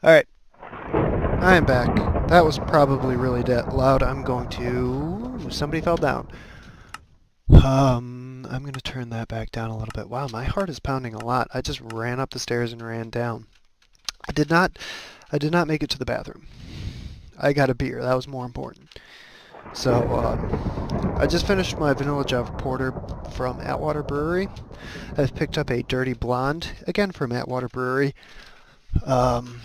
Alright, I am back. That was probably really loud. I'm going to... Somebody fell down. I'm going to turn that back down a little bit. Wow, my heart is pounding a lot. I just ran up the stairs and ran down. I did not... I did not make it to the bathroom. I got a beer. That was more important. So, I just finished my Vanilla Java Porter from Atwater Brewery. I've picked up a Dirty Blonde, again from Atwater Brewery. Um,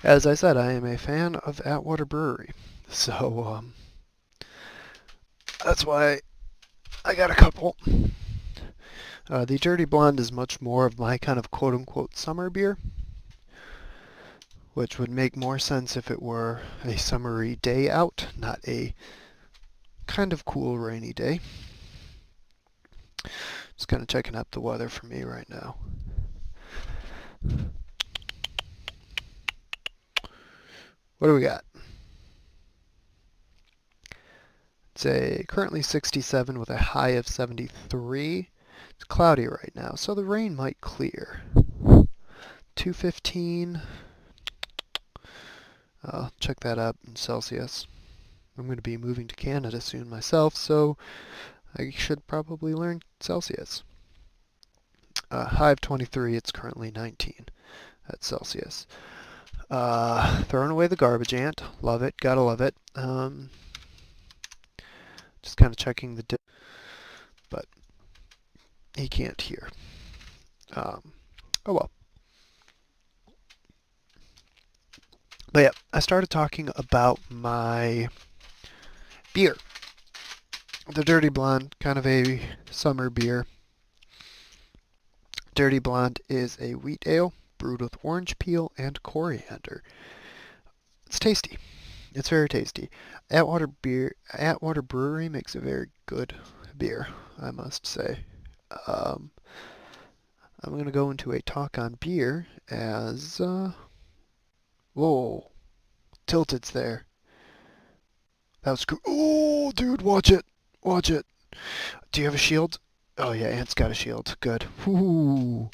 as I said, I am a fan of Atwater Brewery. So, that's why I got a couple. The Dirty Blonde is much more of my kind of quote-unquote summer beer, which would make more sense if it were a summery day out, not a kind of cool rainy day. Just kind of checking out the weather for me right now. What do we got? It's currently 67 with a high of 73. It's cloudy right now, so the rain might clear. 215. I'll check that up in Celsius. I'm going to be moving to Canada soon myself, so I should probably learn Celsius. High of 23, it's currently 19 at Celsius. Throwing away the garbage ant. Love it, gotta love it. Just kind of checking the but he can't hear. Oh well. But yeah, I started talking about my beer. The Dirty Blonde, kind of a summer beer. Dirty Blonde is a wheat ale brewed with orange peel and coriander. It's tasty. It's very tasty. Atwater Brewery makes a very good beer, I must say. Um, I'm going to go into a talk on beer as... whoa, Tilted's there. That was cool. Oh, dude, watch it. Watch it. Do you have a shield? Oh, yeah, Ant's got a shield. Good. Whoo.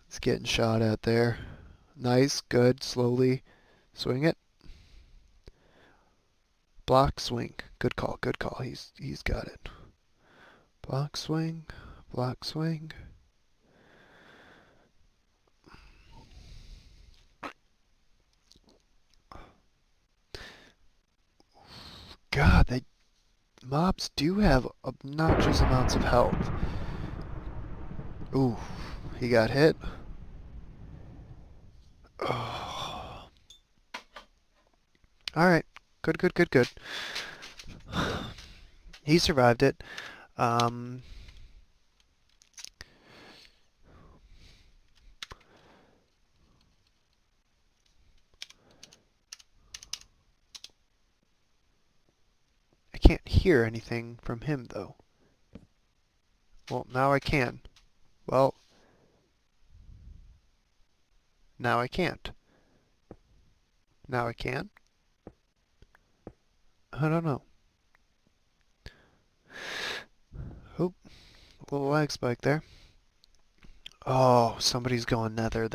It's getting shot at there. Nice, good, slowly. Swing it. Block, swing. Good call, good call. He's got it. Block, swing. Block, swing. God, mobs do have obnoxious amounts of health. Ooh, he got hit. Oh. Alright. Good, good, good, good. He survived it. Um, I can't hear anything from him, though. Well, now I can. Well, now I can't. Now I can? I don't know. Oh, a little lag spike there. Oh, somebody's going nether.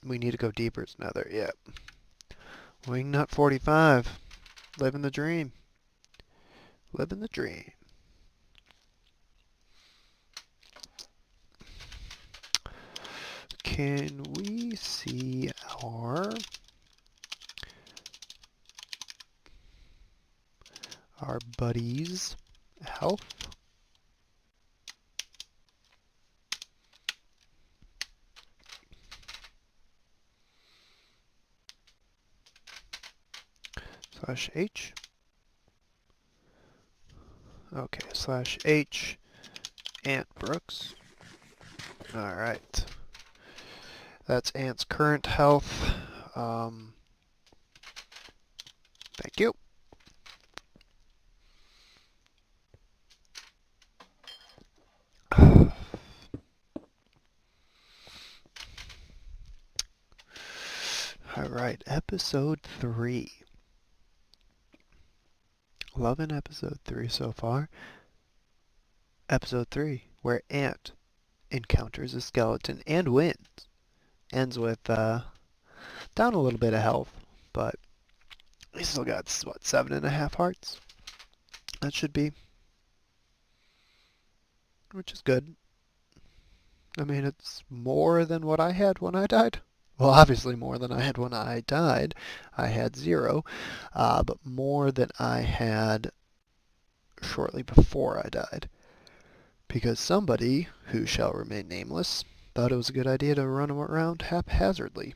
We need to go deeper. It's nether, yeah. Wingnut 45. Living the dream. Living the dream. Can we see our buddy's health? /H. Okay, /H. Ant Brooks. Alright. That's Ant's current health. Thank you. Alright, episode 3. Loving episode 3 so far. Episode 3, where Ant encounters a skeleton and wins. Ends with down a little bit of health, but he still got, what, 7.5 hearts? That should be, which is good. I mean, it's more than what I had when I died. Well, obviously more than I had when I died. I had 0, but more than I had shortly before I died. Because somebody, who shall remain nameless, thought it was a good idea to run around haphazardly.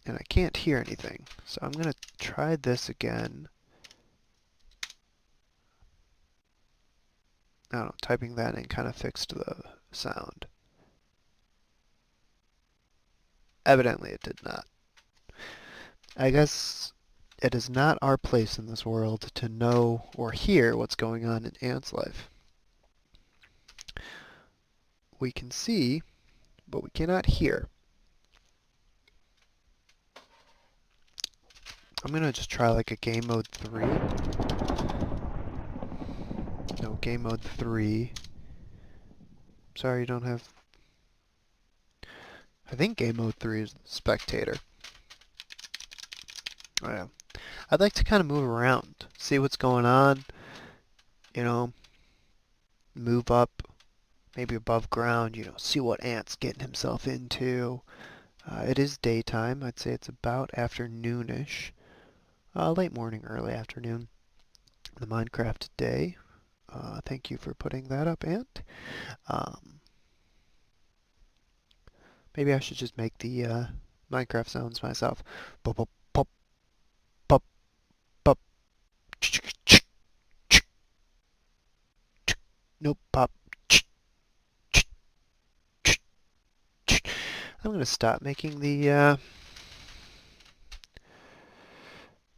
And I can't hear anything, so I'm going to try this again. I don't know, typing that in kind of fixed the sound. Evidently it did not. I guess it is not our place in this world to know or hear what's going on in Ant's life. We can see, but we cannot hear. I'm gonna just try like a game mode 3. No, game mode 3. Sorry, you don't have... I think game mode 3 is spectator. Oh yeah. I'd like to kind of move around, see what's going on, you know, move up, maybe above ground, see what Ant's getting himself into. It is daytime. I'd say it's about afternoonish. Late morning, early afternoon. The Minecraft day. Thank you for putting that up, Ant. Maybe I should just make the Minecraft sounds myself. Pop, pop, pop, pop, pop. Nope, pop. I'm gonna stop making the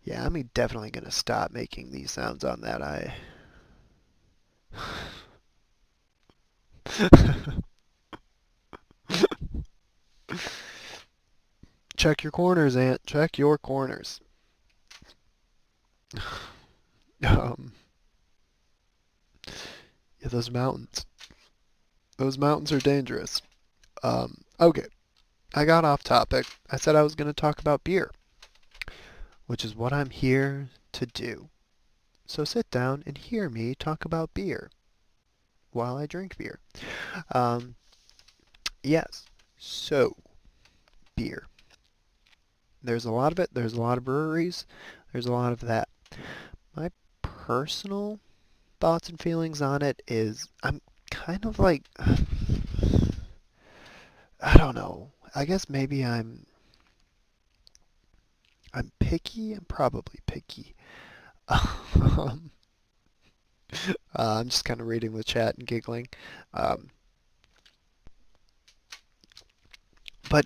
yeah, I'm definitely gonna stop making these sounds on that. Check your corners, Ant. Check your corners. Um, yeah, those mountains. Those mountains are dangerous. Okay, I got off topic. I said I was gonna talk about beer, which is what I'm here to do. So sit down and hear me talk about beer while I drink beer. Um, yes. So, beer. There's a lot of it. There's a lot of breweries. There's a lot of that. My personal thoughts and feelings on it is I'm kind of like, I don't know. I guess maybe I'm picky. I'm probably picky. Um, I'm just kind of reading the chat and giggling. Um, but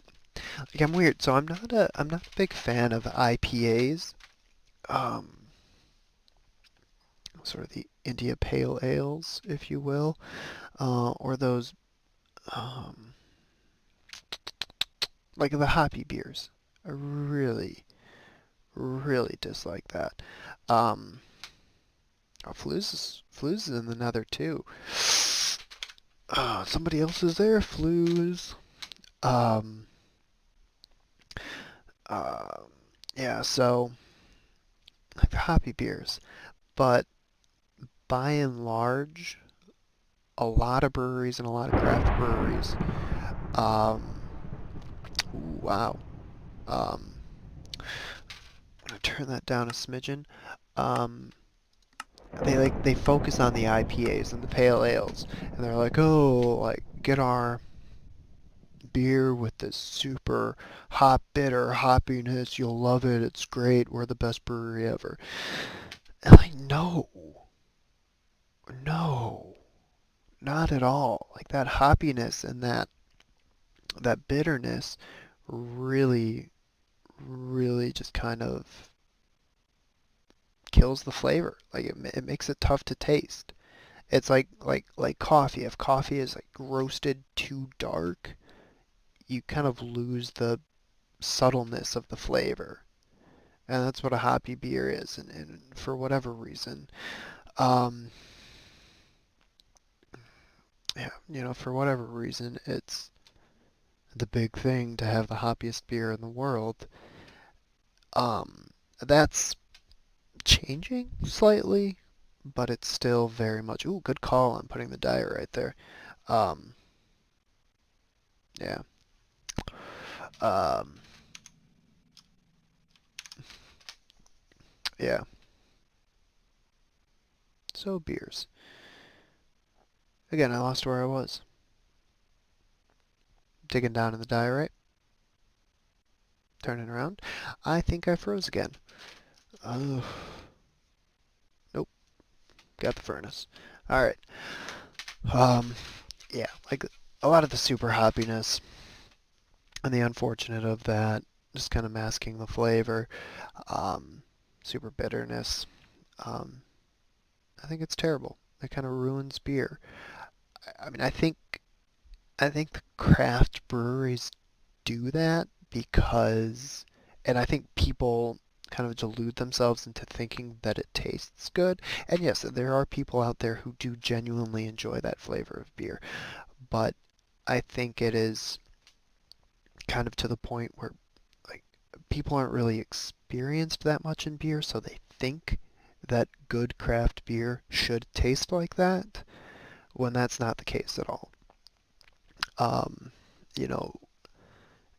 like I'm weird. So I'm not a big fan of IPAs. Um, Sort of the India Pale Ales, if you will, or those um, like the hoppy beers. I really, really dislike that. Um, oh, Flues is in the nether too. Somebody else is there. Flues. Um, uh, yeah. So like the hoppy beers, but by and large, a lot of breweries and a lot of craft breweries. Um, wow. Um, I'm gonna turn that down a smidgen. Um, they focus on the IPAs and the pale ales, and they're like, oh, like get our beer with this super hot bitter hoppiness. You'll love it. It's great. We're the best brewery ever. And like, no, no, not at all. Like that hoppiness and that bitterness really, really just kind of kills the flavor. Like it makes it tough to taste. It's like coffee. If coffee is like roasted too dark, you kind of lose the subtleness of the flavor. And that's what a hoppy beer is. And for whatever reason, um, yeah, for whatever reason, it's the big thing to have the hoppiest beer in the world. Um, that's changing slightly, but it's still very much. Ooh, good call on putting the diet right there. Um, yeah. Um, yeah. So beers. Again, I lost where I was. Digging down in the diorite, turning around. I think I froze again. Oh, nope, got the furnace. All right. Um, yeah, like a lot of the super hoppiness and the unfortunate of that, just kind of masking the flavor. Um, super bitterness. Um, I think it's terrible. It kind of ruins beer. I mean, I think the craft breweries do that because, and I think people kind of delude themselves into thinking that it tastes good. And yes, there are people out there who do genuinely enjoy that flavor of beer, but I think it is kind of to the point where like people aren't really experienced that much in beer, so they think that good craft beer should taste like that when that's not the case at all. Um, you know,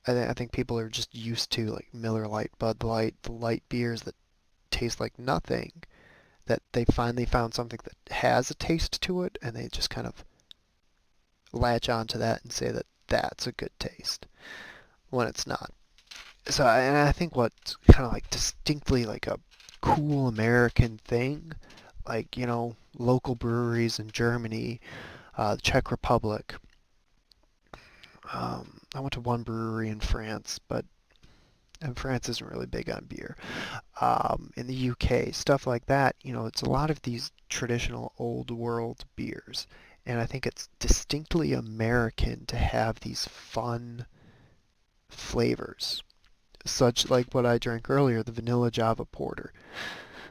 I think people are just used to like Miller Lite, Bud Light, the light beers that taste like nothing, that they finally found something that has a taste to it, and they just kind of latch onto that and say that that's a good taste when it's not. So, and I think what's kind of like distinctly like a cool American thing, like, local breweries in Germany, the Czech Republic. I went to one brewery in France, but and France isn't really big on beer. In the UK, stuff like that, it's a lot of these traditional old world beers. And I think it's distinctly American to have these fun flavors, such like what I drank earlier, the vanilla Java porter.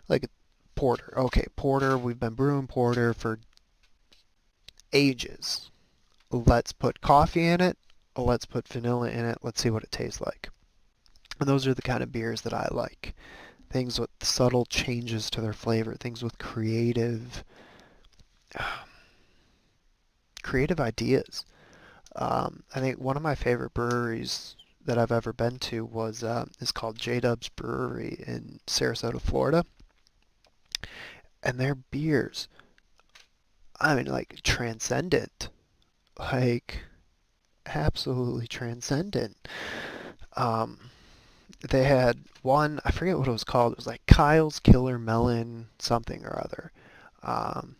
Like porter. Okay, porter, we've been brewing porter for ages. Let's put coffee in it. Let's put vanilla in it. Let's see what it tastes like. And those are the kind of beers that I like. Things with subtle changes to their flavor, things with creative ideas. I think one of my favorite breweries that I've ever been to was is called J-Dub's Brewery in Sarasota, Florida, and their beers, I mean, like transcendent, like absolutely transcendent. Um, they had one, I forget what it was called. It was like Kyle's Killer Melon something or other. Um,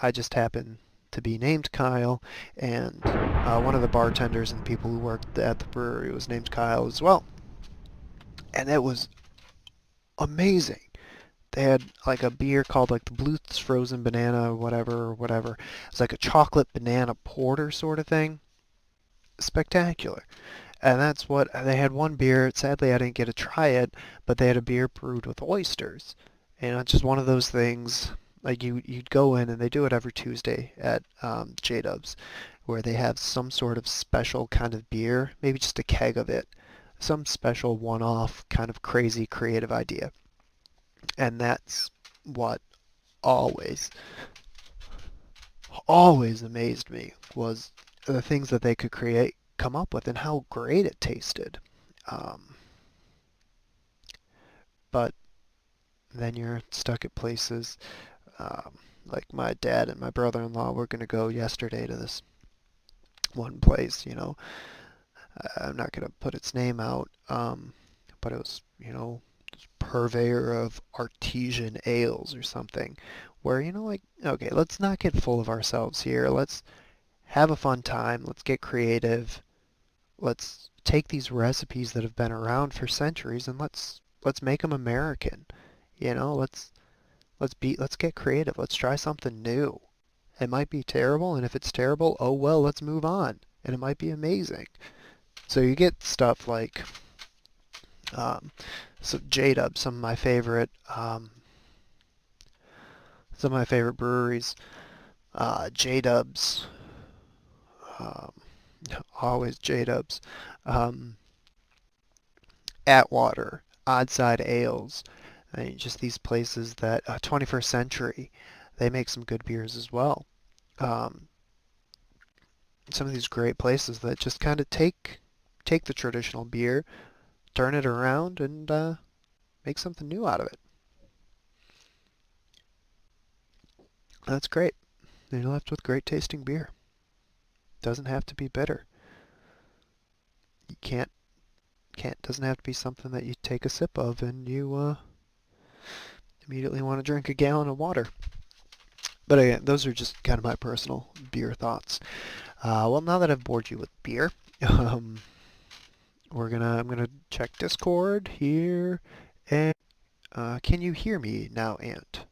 I just happened to be named Kyle, and one of the bartenders and people who worked at the brewery was named Kyle as well. And it was amazing. They had like a beer called like the Bluth's Frozen Banana or whatever. It's like a chocolate banana porter sort of thing. Spectacular. And that's what they had. One beer. Sadly, I didn't get to try it, but they had a beer brewed with oysters. And it's just one of those things. Like you'd go in and they do it every Tuesday at J Dubs, where they have some sort of special kind of beer, maybe just a keg of it, some special one-off kind of crazy creative idea. And that's what always, always amazed me was the things that they could come up with, and how great it tasted. Um, but then you're stuck at places like my dad and my brother-in-law were going to go yesterday to this one place. I'm not going to put its name out, but it was, purveyor of artesian ales or something, where, like, okay, let's not get full of ourselves here. Let's have a fun time. Let's get creative. Let's take these recipes that have been around for centuries and let's make them American. Let's get creative. Let's try something new. It might be terrible, and if it's terrible, oh well, let's move on. And it might be amazing. So you get stuff like um, so J-Dub, some of my favorite breweries. J-Dub's, um, Always J-dubs. Um, Atwater, Oddside Ales. I mean, just these places that 21st Century, they make some good beers as well. Um, some of these great places that just kind of take the traditional beer, turn it around, and make something new out of it. That's great. Then you're left with great tasting beer. Doesn't have to be bitter. You can't doesn't have to be something that you take a sip of and you immediately want to drink a gallon of water. But again, those are just kind of my personal beer thoughts. Well, now that I've bored you with beer, um, I'm gonna check Discord here, and can you hear me now, Ant?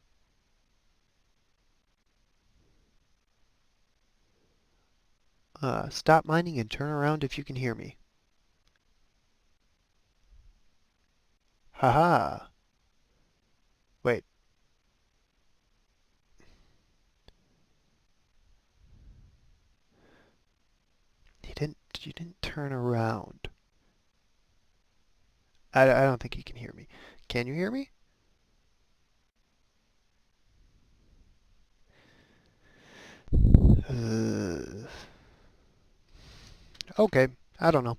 Stop mining and turn around if you can hear me. Haha. Wait, you didn't turn around. I don't think he can hear me. Can you hear me? Uh, okay, I don't know.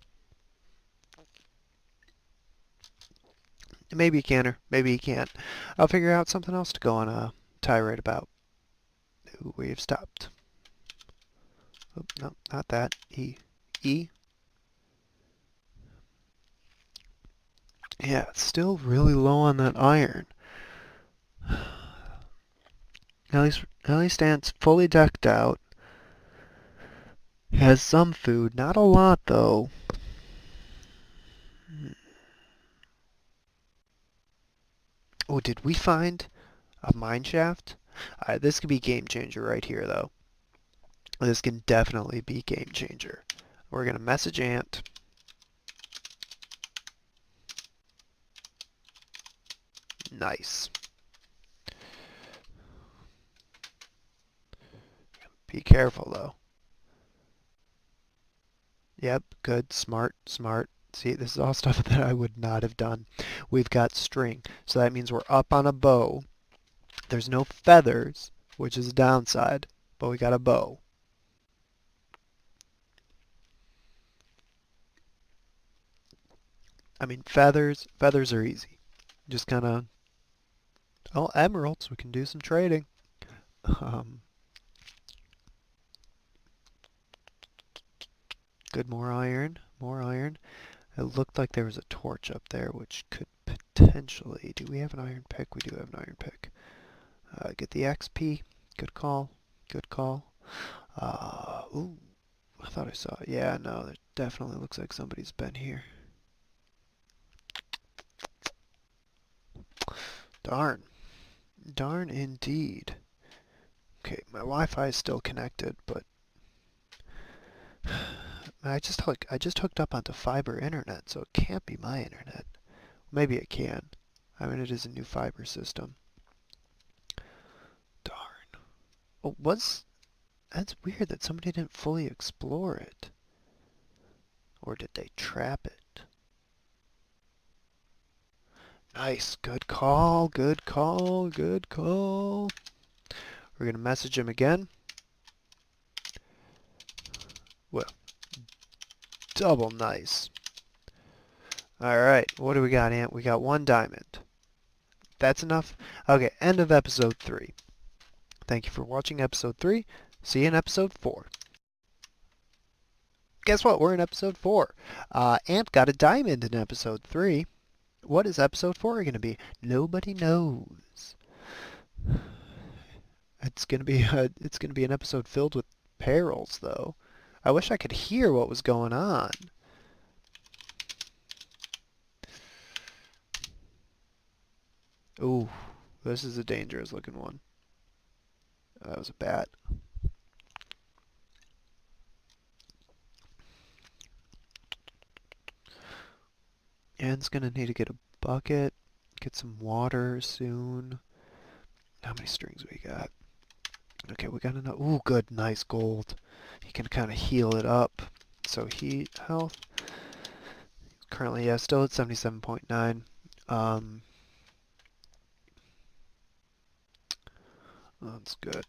Maybe he can or maybe he can't. I'll figure out something else to go on a tirade about. We've stopped. Oh, no, not that. E. E. Yeah, it's still really low on that iron. At least Ant's fully decked out. Has some food, not a lot though. Oh, did we find a mine shaft? This could be game changer right here though. This can definitely be game changer. We're gonna message Ant. Nice. Be careful though. Yep, good, smart, smart. See, this is all stuff that I would not have done. We've got string, so that means we're up on a bow. There's no feathers, which is a downside, but we got a bow. I mean, feathers are easy. Just kind of, oh, emeralds, we can do some trading. Um, good, more iron, more iron. It looked like there was a torch up there, which could potentially, do we have an iron pick? We do have an iron pick. Get the XP, good call, good call. Ooh, I thought I saw it. Yeah, no, it definitely looks like somebody's been here. Darn. Darn indeed. Okay, my Wi-Fi is still connected, but I just hooked up onto fiber internet, so it can't be my internet. Maybe it can. I mean, it is a new fiber system. Darn. Oh, that's weird that somebody didn't fully explore it. Or did they trap it? Nice. Good call. Good call. Good call. We're going to message him again. Well, double nice. Alright, what do we got, Ant? We got one diamond. That's enough? Okay, end of episode 3. Thank you for watching episode 3. See you in episode 4. Guess what? We're in episode 4. Ant got a diamond in episode 3. What is episode 4 going to be? Nobody knows. It's gonna be an episode filled with perils, though. I wish I could hear what was going on. Ooh, this is a dangerous looking one. That was a bat. Anne's gonna need to get a bucket, get some water soon. How many strings we got? Okay, we got enough. Ooh, good, nice gold. You can kind of heal it up. So heat health. Currently, yeah, still at 77.9. That's good.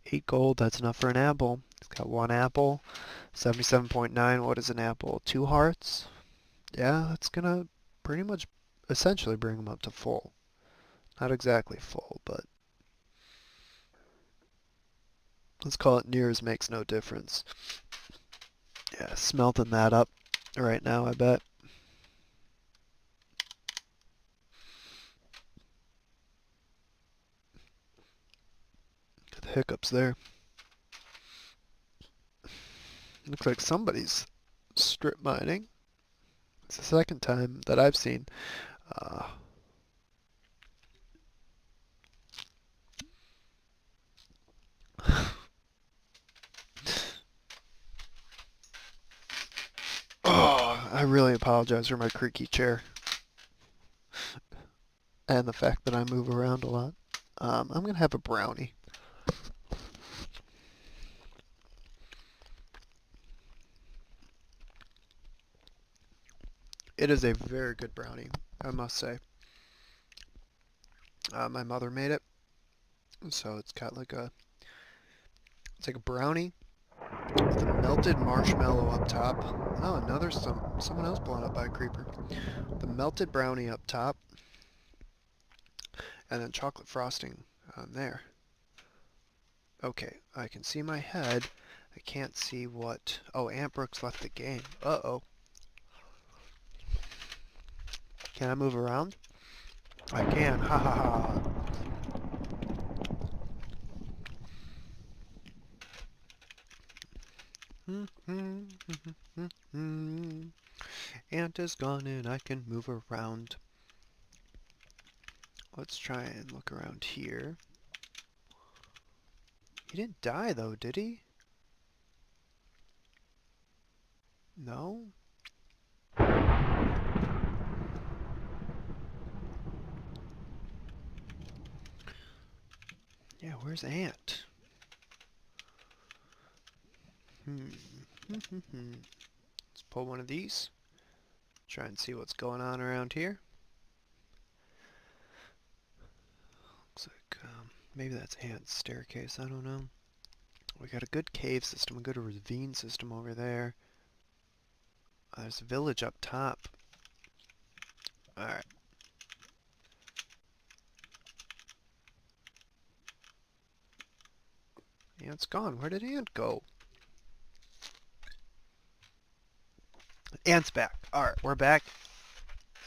8 gold, that's enough for an apple. He's got 1 apple. 77.9, what is an apple? 2 hearts? Yeah, that's gonna pretty much essentially bring him up to full. Not exactly full, but let's call it near as makes no difference. Yeah, smelting that up right now, I bet. The hiccups there. Looks like somebody's strip mining. It's the second time that I've seen. Uh, oh, I really apologize for my creaky chair and the fact that I move around a lot. I'm gonna have a brownie. It is a very good brownie, I must say. My mother made it, so it's got like it's like a brownie with a melted marshmallow up top. Oh, another someone else blown up by a creeper. The melted brownie up top, and then chocolate frosting on there. Okay, I can see my head. I can't see what... Oh, Aunt Brooks left the game. Uh-oh. Can I move around? I can. Ha ha ha. Aunt is gone and I can move around. Let's try and look around here. He didn't die though, did he? No? Yeah, where's Aunt? Let's pull one of these. Try and see what's going on around here. Looks like maybe that's Ant's staircase, I don't know. We got a good cave system, a good ravine system over there. There's a village up top. Alright. Ant's gone. Where did Ant go? Ant's back. Alright, we're back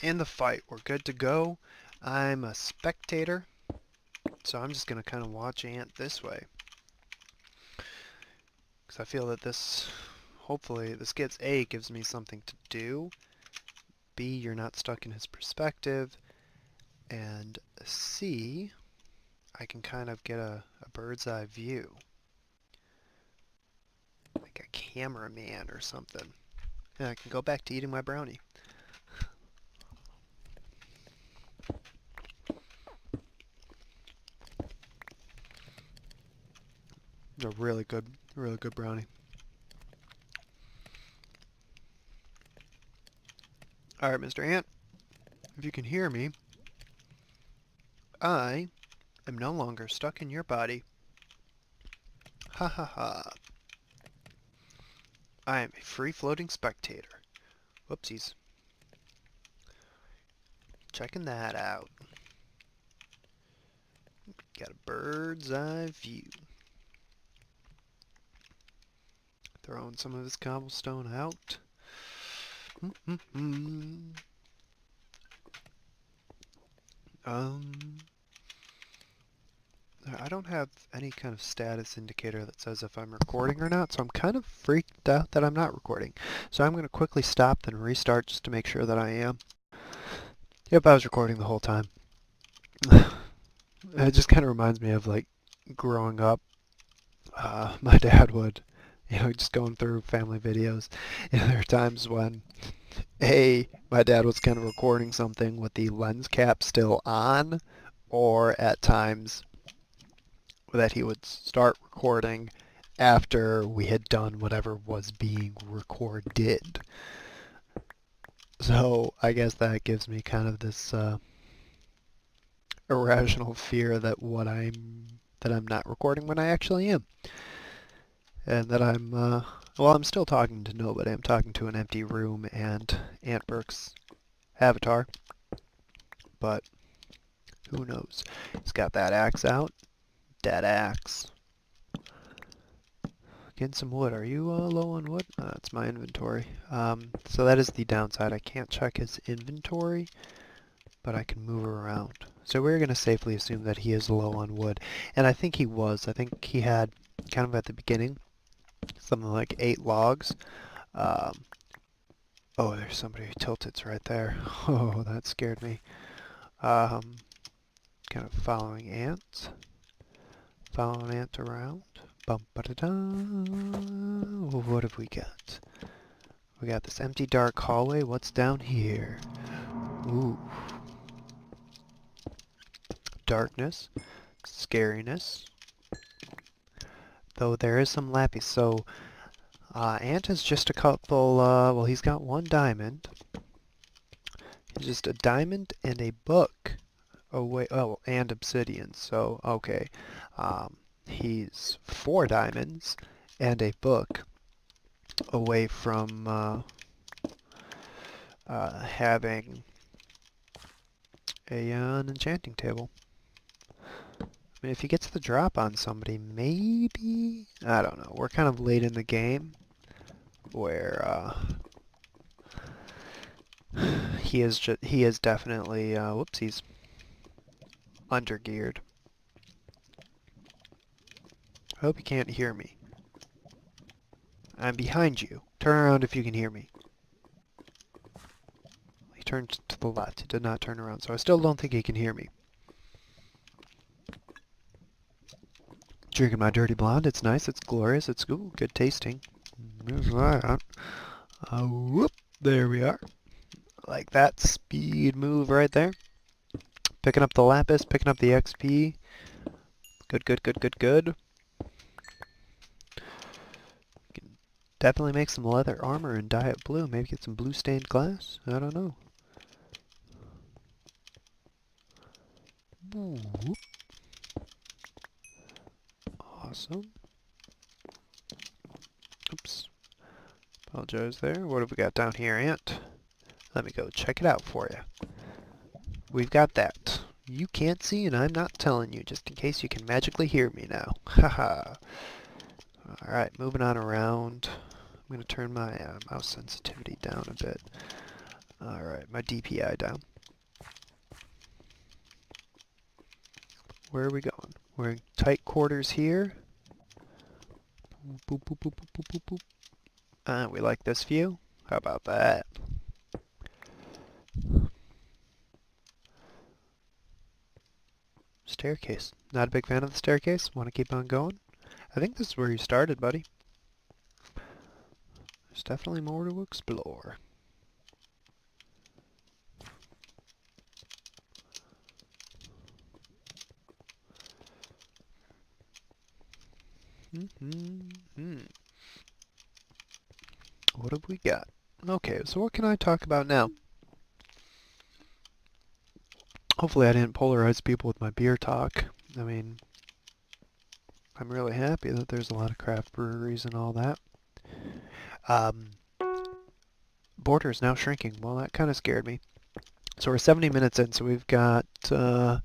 in the fight. We're good to go. I'm a spectator, so I'm just going to kind of watch Ant this way. Because I feel that this, hopefully, this gives me something to do. B, you're not stuck in his perspective. And C, I can kind of get a bird's eye view. Like a cameraman or something. And I can go back to eating my brownie. A really good brownie. Alright, Mr. Ant, if you can hear me, I am no longer stuck in your body. Ha ha ha. I am a free-floating spectator. Whoopsies. Checking that out. Got a bird's eye view. Throwing some of his cobblestone out. I don't have any kind of status indicator that says if I'm recording or not, so I'm kind of freaked out that I'm not recording. So I'm going to quickly stop, then restart just to make sure that I am. Yep, I was recording the whole time. It just kind of reminds me of, like, growing up. My dad would, just going through family videos. There are times when, my dad was kind of recording something with the lens cap still on, or at times that he would start recording after we had done whatever was being recorded. So I guess that gives me kind of this irrational fear that I'm not recording when I actually am, and that I'm still talking to nobody. I'm talking to an empty room and Aunt Brooke's avatar, but who knows? He's got that axe out. Dead axe. Getting some wood. Are you low on wood? That's my inventory. So that is the downside. I can't check his inventory, but I can move around. So we're going to safely assume that he is low on wood. And I think he was. I think he had, kind of at the beginning, something like 8 logs. Oh, there's somebody who tilted right there. Oh, that scared me. Kind of following ants. Following ant around. Bum ba da da. What have we got? We got this empty dark hallway. What's down here? Ooh. Darkness. Scariness. Though there is some lapis. So, Ant has just a couple, well, he's got 1 diamond. Just a diamond and a book. Oh, wait, oh, and obsidian. So, okay. He's 4 diamonds and a book away from having an enchanting table. I mean, if he gets the drop on somebody, maybe? I don't know. We're kind of late in the game where he is definitely whoopsies, undergeared. I hope you can't hear me. I'm behind you. Turn around if you can hear me. He turned to the left. He did not turn around, so I still don't think he can hear me. Drinking my dirty blonde. It's nice. It's glorious. It's good tasting. Whoop. There we are. Like that speed move right there. Picking up the lapis. Picking up the XP. Good. Definitely make some leather armor and dye it blue. Maybe get some blue stained glass. I don't know. Whoop. Awesome. Oops. Apologize there. What have we got down here, Ant? Let me go check it out for you. We've got that. You can't see and I'm not telling you, just in case you can magically hear me now. Haha. Alright, moving on around. I'm going to turn my mouse sensitivity down a bit. Alright, my DPI down. Where are we going? We're in tight quarters here. Boop, boop, boop, boop, boop, boop, boop. We like this view. How about that? Staircase. Not a big fan of the staircase. Want to keep on going? I think this is where you started, buddy. There's definitely more to explore. What have we got? Okay, so what can I talk about now? Hopefully I didn't polarize people with my beer talk. I mean, I'm really happy that there's a lot of craft breweries and all that. Border is now shrinking. Well, that kind of scared me. So we're 70 minutes in, so we've got 10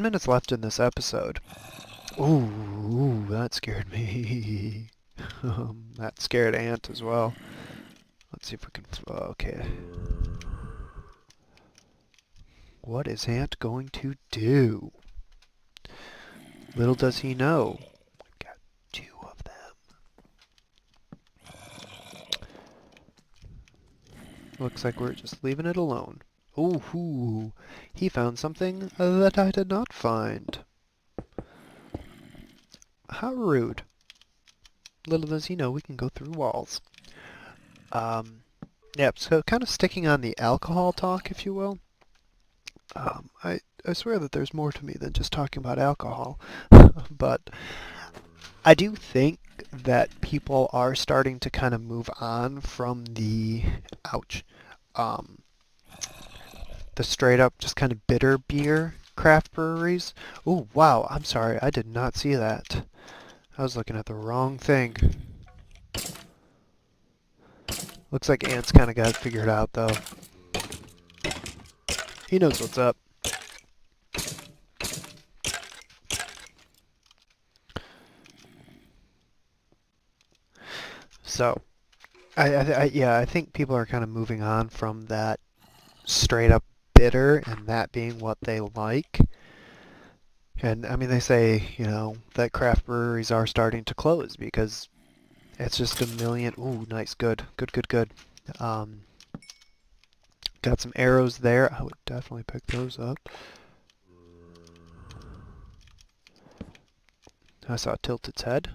minutes left in this episode. Ooh, that scared me. That scared Ant as well. Let's see if we can... Okay. What is Ant going to do? Little does he know. We've got 2 of them. Looks like we're just leaving it alone. Ooh, he found something that I did not find. How rude. Little does he know we can go through walls. Yeah, so kind of sticking on the alcohol talk, if you will. I swear that there's more to me than just talking about alcohol. But I do think that people are starting to kind of move on from the, ouch, um, the straight up just kind of bitter beer craft breweries. Oh, wow, I'm sorry, I did not see that. I was looking at the wrong thing. Looks like Ant's kind of got it figured out, though. He knows what's up. So, yeah, I think people are kind of moving on from that straight up bitter and that being what they like. And I mean, they say, that craft breweries are starting to close because it's just a million. Ooh, nice, good, good, good, good. Um, got some arrows there. I would definitely pick those up. I saw it tilt its head.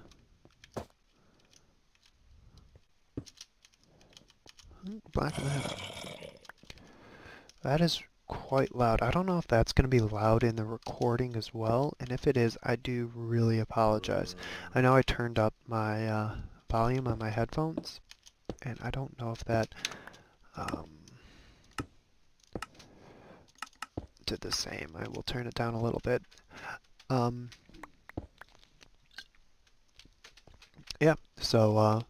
Black that. That is quite loud. I don't know if that's going to be loud in the recording as well, and if it is, I do really apologize. I know I turned up my volume on my headphones, and I don't know if that um, did the same. I will turn it down a little bit. Um, yeah, so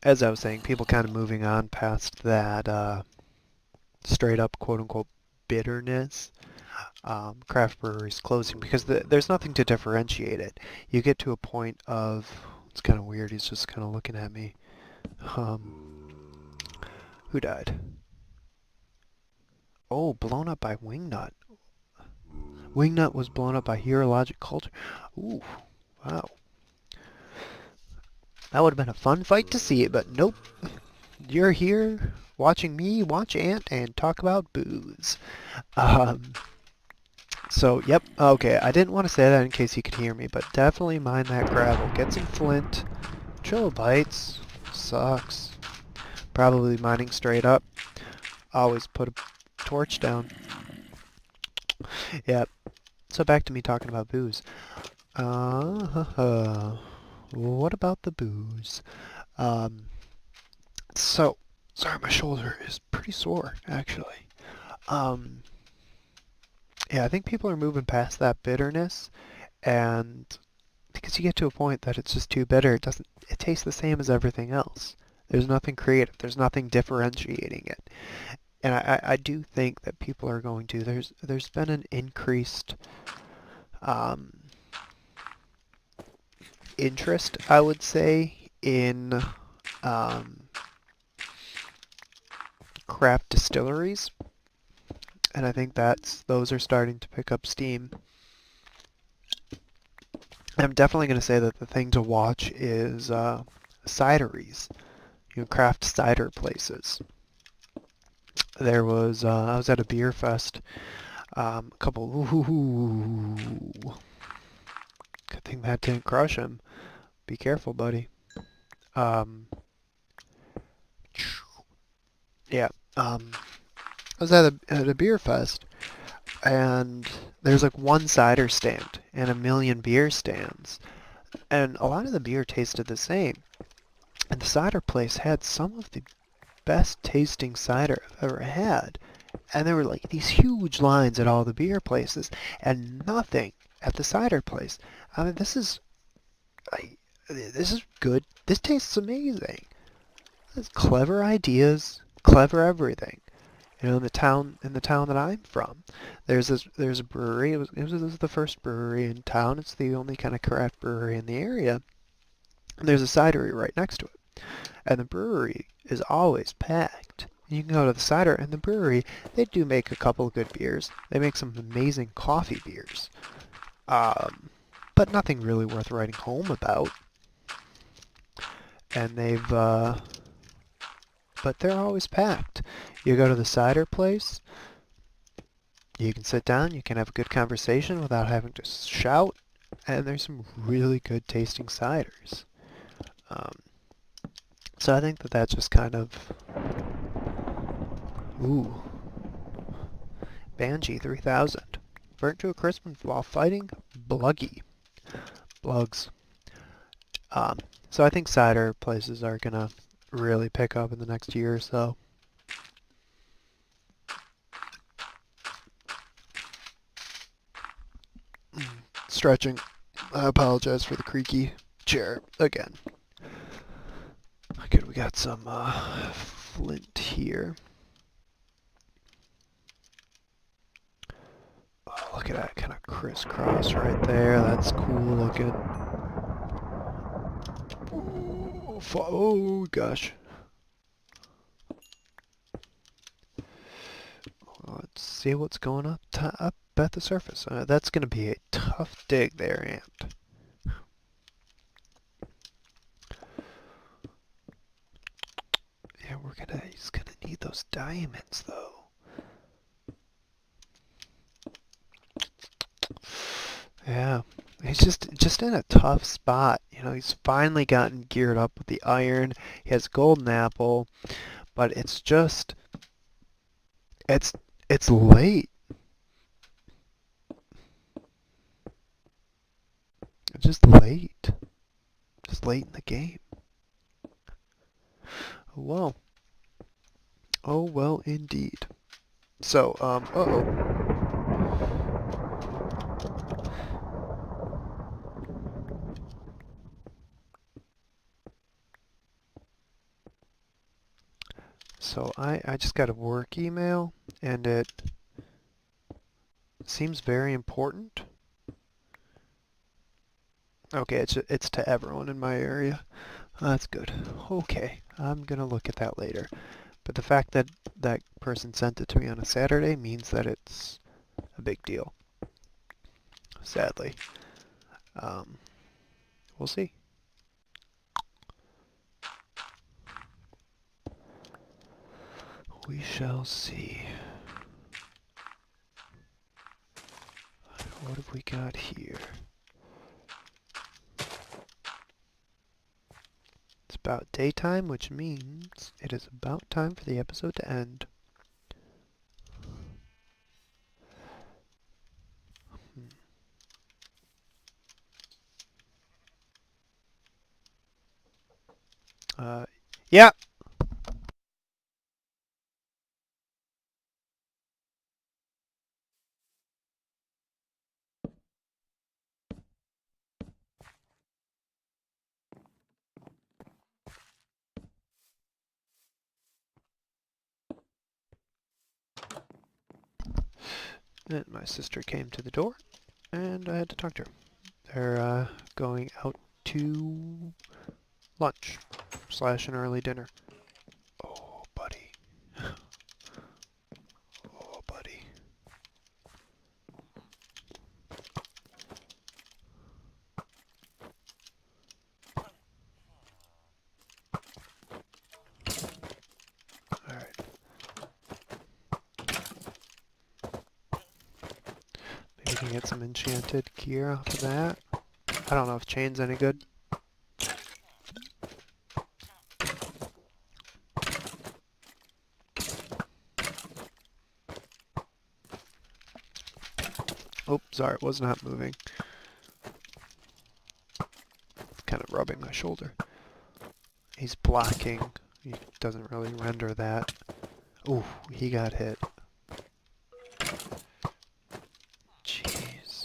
as I was saying, people kind of moving on past that straight up quote-unquote bitterness. Craft breweries closing because there's nothing to differentiate it. You get to a point of, it's kind of weird, he's just kind of looking at me. Who died? Oh, blown up by Wingnut. Wingnut was blown up by Heurologic Culture. Ooh, wow. That would have been a fun fight to see, but nope. You're here watching me watch Ant and talk about booze. So, yep, okay, I didn't want to say that in case you could hear me, but definitely mine that gravel. Get some flint. Trilobites. Sucks. Probably mining straight up. Always put a torch down. Yep. So back to me talking about booze. What about the booze? Um, so, sorry, my shoulder is pretty sore, actually. Um, yeah, I think people are moving past that bitterness, and because you get to a point that it's just too bitter, it tastes the same as everything else. There's nothing creative. There's nothing differentiating it. And I do think that people are going to. There's been an increased um, interest, I would say, in um, craft distilleries, and I think those are starting to pick up steam. I'm definitely going to say that the thing to watch is cideries, craft cider places. I was at a beer fest, a couple. Ooh, good thing that didn't crush him. Be careful, buddy. Um, yeah. I was at a beer fest, and there's like one cider stand and a million beer stands, and a lot of the beer tasted the same. And the cider place had some of the best tasting cider I've ever had. And there were like these huge lines at all the beer places, and nothing at the cider place. I mean, this is good. This tastes amazing. There's clever ideas, clever everything. In the town that I'm from, there's a brewery. It was the first brewery in town. It's the only kind of craft brewery in the area. And there's a cidery right next to it. And the brewery is always packed. You can go to the cider and the brewery. They do make a couple of good beers. They make some amazing coffee beers, but nothing really worth writing home about. And but they're always packed. You go to the cider place. You can sit down. You can have a good conversation without having to shout. And there's some really good tasting ciders. Um, so I think that that's just kind of... Ooh. Banshee 3000. Burnt to a crisp while fighting Bluggy. slugs. So I think cider places are gonna really pick up in the next year or so. Stretching. I apologize for the creaky chair again. Okay, we got some flint here. Oh, look at that kind of crisscross right there. That's cool looking. Oh gosh. Let's see what's going up at the surface. That's going to be a tough dig there, Ant. Yeah, he's gonna need those diamonds though. Yeah, he's just in a tough spot. You know, he's finally gotten geared up with the iron. He has golden apple, but it's it's late. It's just late. Just late in the game. Oh well. Oh well indeed. So, uh-oh. So I just got a work email, and it seems very important. Okay, it's to everyone in my area. That's good. Okay, I'm gonna look at that later. But the fact that that person sent it to me on a Saturday means that it's a big deal. Sadly. We'll see. We shall see. What have we got here? It's about daytime, which means it is about time for the episode to end. Yeah. And my sister came to the door, and I had to talk to her. They're going out to lunch / an early dinner. Oh, buddy. Oh, buddy. Alright. Maybe we can get some enchanted gear off of that. I don't know if chain's any good. Oh, sorry, it was not moving. It's kind of rubbing my shoulder. He's blocking. He doesn't really render that. Ooh, he got hit. Jeez.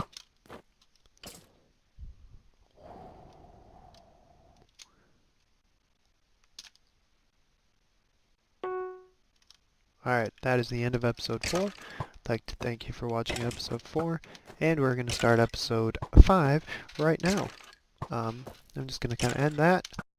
Alright, that is the end of episode 4. I'd like to thank you for watching episode 4, and we're going to start episode 5 right now. I'm just going to kind of end that.